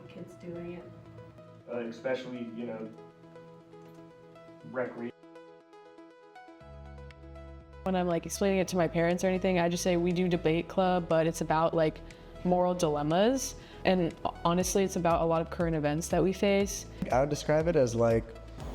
kids doing it. Especially, recreation. When I'm like explaining it to my parents or anything, I just say we do debate club, but it's about like moral dilemmas. And honestly, it's about a lot of current events that we face. I would describe it as like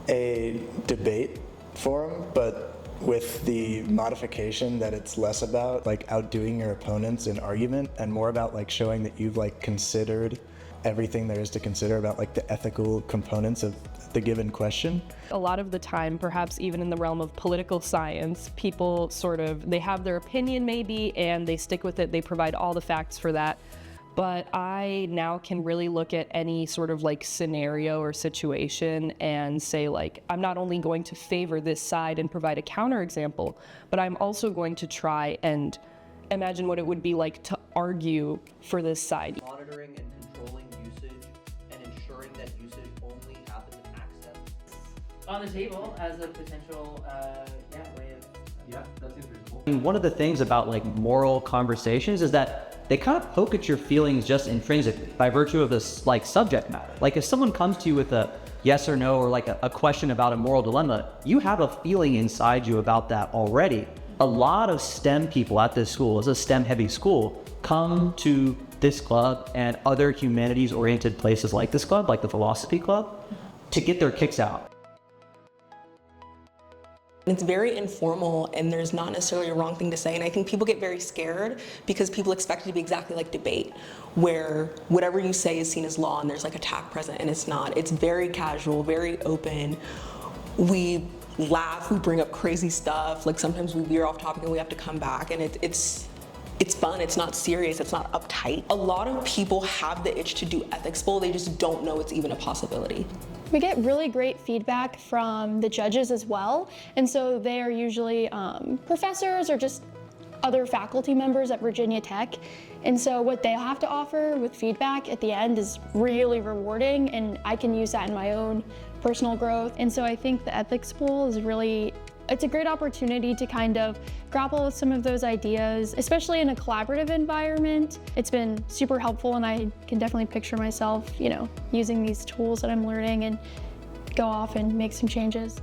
a debate forum, but with the modification that it's less about like outdoing your opponents in argument and more about like showing that you've like considered everything there is to consider about like the ethical components of the given question. A lot of the time, perhaps even in the realm of political science, people they have their opinion maybe and they stick with it, they provide all the facts for that. But I now can really look at any sort of like scenario or situation and say like, I'm not only going to favor this side and provide a counterexample, but I'm also going to try and imagine what it would be like to argue for this side. Monitoring and controlling usage and ensuring that usage only happens in access. On the table as a potential way of... Yeah, that seems reasonable. And one of the things about like moral conversations is that they kind of poke at your feelings just intrinsically by virtue of this like subject matter. Like if someone comes to you with a yes or no or like a question about a moral dilemma, you have a feeling inside you about that already. A lot of STEM people at this school, it's a STEM heavy school, come to this club and other humanities oriented places like this club, like the philosophy club, to get their kicks out. It's very informal and there's not necessarily a wrong thing to say, and I think people get very scared because people expect it to be exactly like debate where whatever you say is seen as law and there's like attack present, and it's not. It's very casual, very open. We laugh, we bring up crazy stuff, like sometimes we veer off topic and we have to come back, and it's fun, it's not serious, it's not uptight. A lot of people have the itch to do ethics bowl, they just don't know it's even a possibility. We get really great feedback from the judges as well, and so they are usually professors or just other faculty members at Virginia Tech, and so what they have to offer with feedback at the end is really rewarding, and I can use that in my own personal growth. And so I think the ethics bowl is it's a great opportunity to kind of grapple with some of those ideas, especially in a collaborative environment. It's been super helpful, and I can definitely picture myself, using these tools that I'm learning and go off and make some changes.